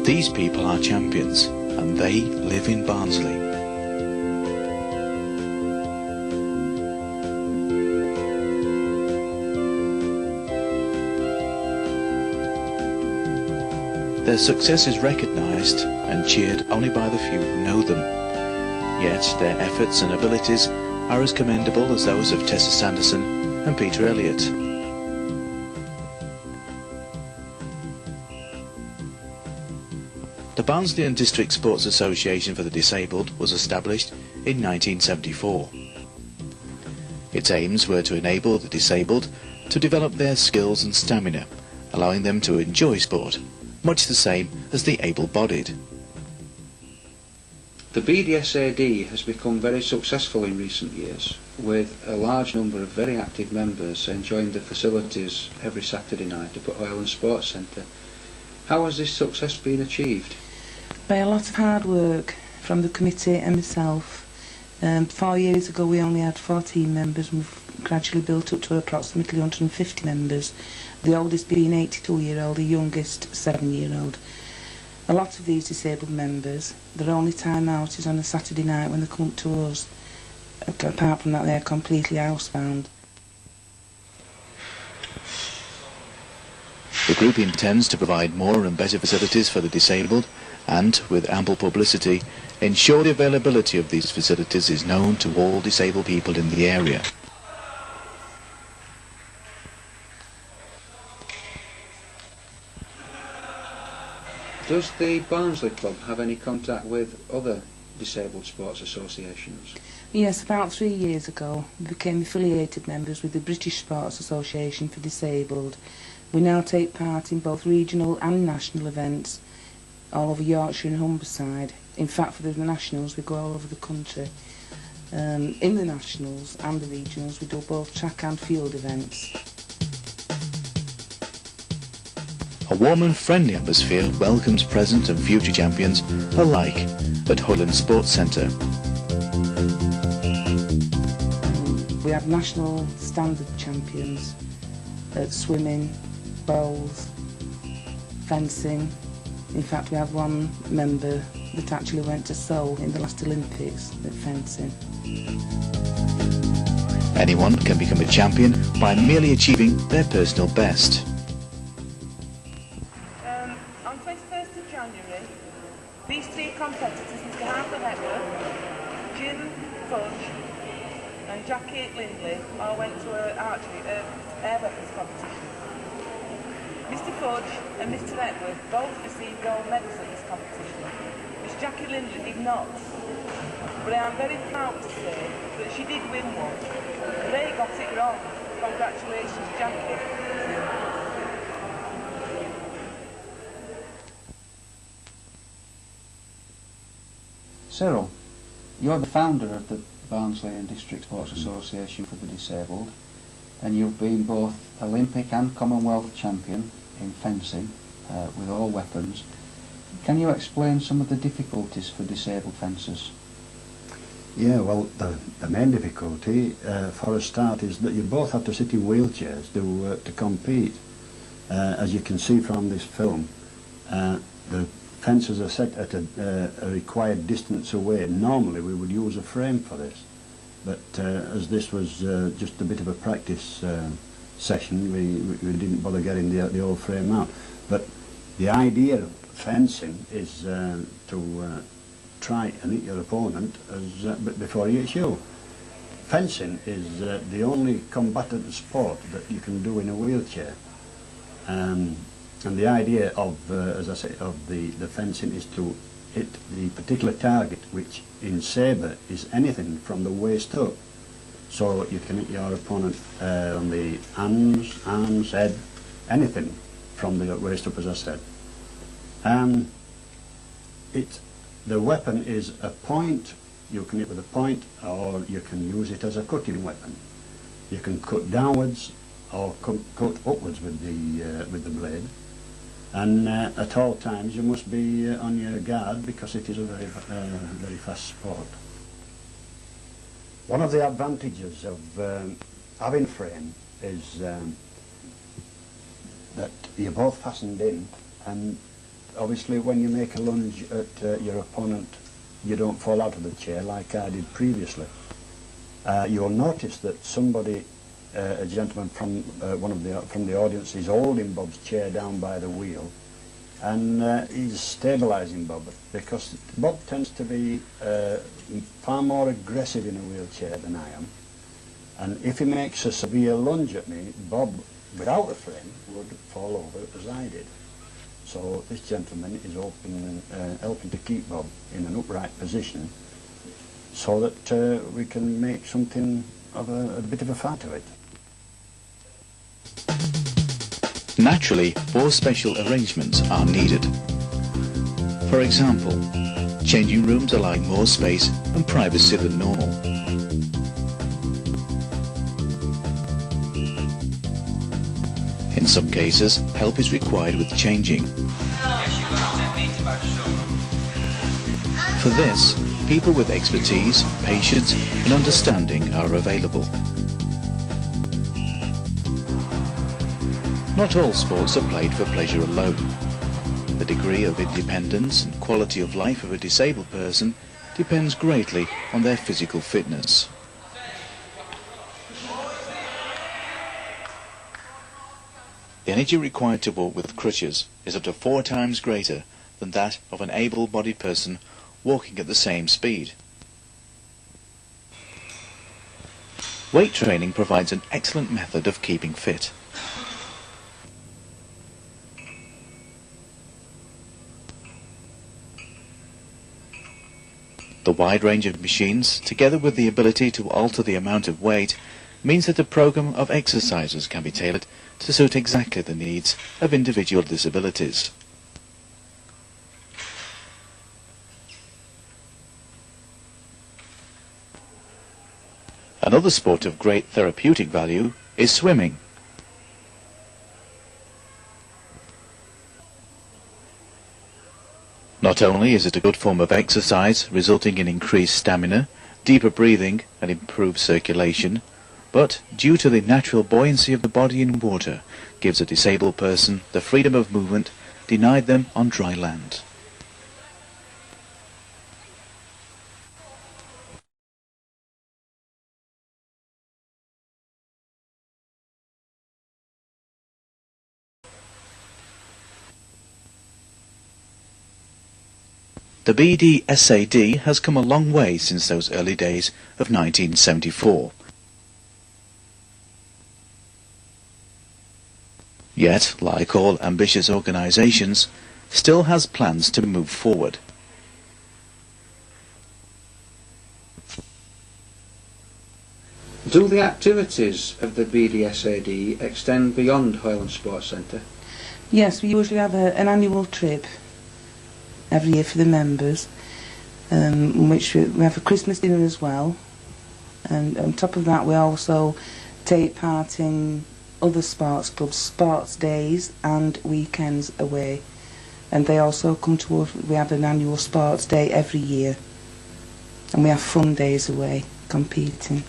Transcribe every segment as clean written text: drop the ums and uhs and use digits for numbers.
These people are champions, and they live in Barnsley. Their success is recognised and cheered only by the few who know them. Yet their efforts and abilities are as commendable as those of Tessa Sanderson and Peter Elliott. The Barnsley and District Sports Association for the Disabled was established in 1974. Its aims were to enable the disabled to develop their skills and stamina, allowing them to enjoy sport, much the same as the able-bodied. The BDSAD has become very successful in recent years, with a large number of very active members enjoying the facilities every Saturday night up at Highland Sports Centre. How has this success been achieved? By a lot of hard work from the committee and myself. 4 years ago we only had 14 members, and we've gradually built up to approximately 150 members, the oldest being 82-year-old, the youngest 7-year-old. A lot of these disabled members, their only time out is on a Saturday night when they come to us. Apart from that, they're completely housebound. The group intends to provide more and better facilities for the disabled and, with ample publicity, ensure the availability of these facilities is known to all disabled people in the area. Does the Barnsley Club have any contact with other disabled sports associations? Yes, about 3 years ago we became affiliated members with the British Sports Association for Disabled. We now take part in both regional and national events all over Yorkshire and Humberside. In fact, for the nationals we go all over the country. In the nationals and the regionals we do both track and field events. A warm and friendly atmosphere welcomes present and future champions alike at Highland Sports Centre. We have national standard champions at swimming, bowls, fencing. In fact, we have one member that actually went to Seoul in the last Olympics at fencing. Anyone can become a champion by merely achieving their personal best. On 21st of January, these three competitors, Mr. Harper Network, Jim Fudge and Jackie Lindley, all went to an archery air weapons competition. Mr. Fudge and Mr. Network both received gold medals at this competition. Miss Jackie Lindley did not, but I am very proud to say that she did win one. They got it wrong. Congratulations, Jackie. Cyril, you're the founder of the Barnsley and District Sports Association for the Disabled, and you've been both Olympic and Commonwealth champion in fencing with all weapons. Can you explain some of the difficulties for disabled fencers? Yeah, well, the main difficulty for a start is that you both have to sit in wheelchairs to compete. As you can see from this film, the fences are set at a required distance away. Normally we would use a frame for this, but as this was just a bit of a practice session, we didn't bother getting the old frame out. But The idea of fencing is to try and hit your opponent before he hits you. Fencing is the only combatant sport that you can do in a wheelchair. And the idea of, as I say, of the fencing is to hit the particular target, which in sabre is anything from the waist up. So you can hit your opponent on the arms, head, anything from the waist up, as I said. The weapon is a point. You can hit with a point, or you can use it as a cutting weapon. You can cut downwards or cut upwards with the blade. And at all times you must be on your guard, because it is a very fast sport. One of the advantages of having frame is that you're both fastened in, and obviously when you make a lunge at your opponent, you don't fall out of the chair like I did previously. You'll notice that somebody, a gentleman from from the audience, is holding Bob's chair down by the wheel, and he's stabilising Bob, because Bob tends to be far more aggressive in a wheelchair than I am. And if he makes a severe lunge at me, Bob, without a frame, would fall over as I did. So this gentleman is helping to keep Bob in an upright position, so that we can make something of a bit of a fight of it. Naturally, more special arrangements are needed. For example, changing rooms allowing more space and privacy than normal. In some cases, help is required with changing. For this, people with expertise, patience and understanding are available. Not all sports are played for pleasure alone. The degree of independence and quality of life of a disabled person depends greatly on their physical fitness. The energy required to walk with crutches is up to 4 times greater than that of an able-bodied person walking at the same speed. Weight training provides an excellent method of keeping fit. The wide range of machines, together with the ability to alter the amount of weight, means that a program of exercises can be tailored to suit exactly the needs of individual disabilities. Another sport of great therapeutic value is swimming. Not only is it a good form of exercise, resulting in increased stamina, deeper breathing and improved circulation, but due to the natural buoyancy of the body in water, gives a disabled person the freedom of movement denied them on dry land. The BDSAD has come a long way since those early days of 1974. Yet, like all ambitious organisations, still has plans to move forward. Do the activities of the BDSAD extend beyond Highland Sports Centre? Yes, we usually have an annual trip every year for the members, in which we have a Christmas dinner as well, and on top of that we also take part in other sports clubs, sports days and weekends away, and they also come to us. We have an annual sports day every year, and we have fun days away competing.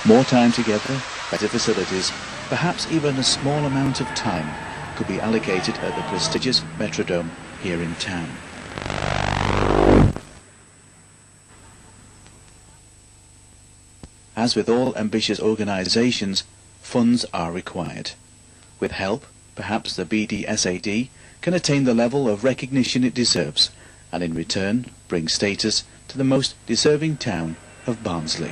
More time together, better facilities, perhaps even a small amount of time could be allocated at the prestigious Metrodome here in town. as with all ambitious organisations, funds are required. With help, perhaps the BDSAD can attain the level of recognition it deserves, and in return bring status to the most deserving town of Barnsley.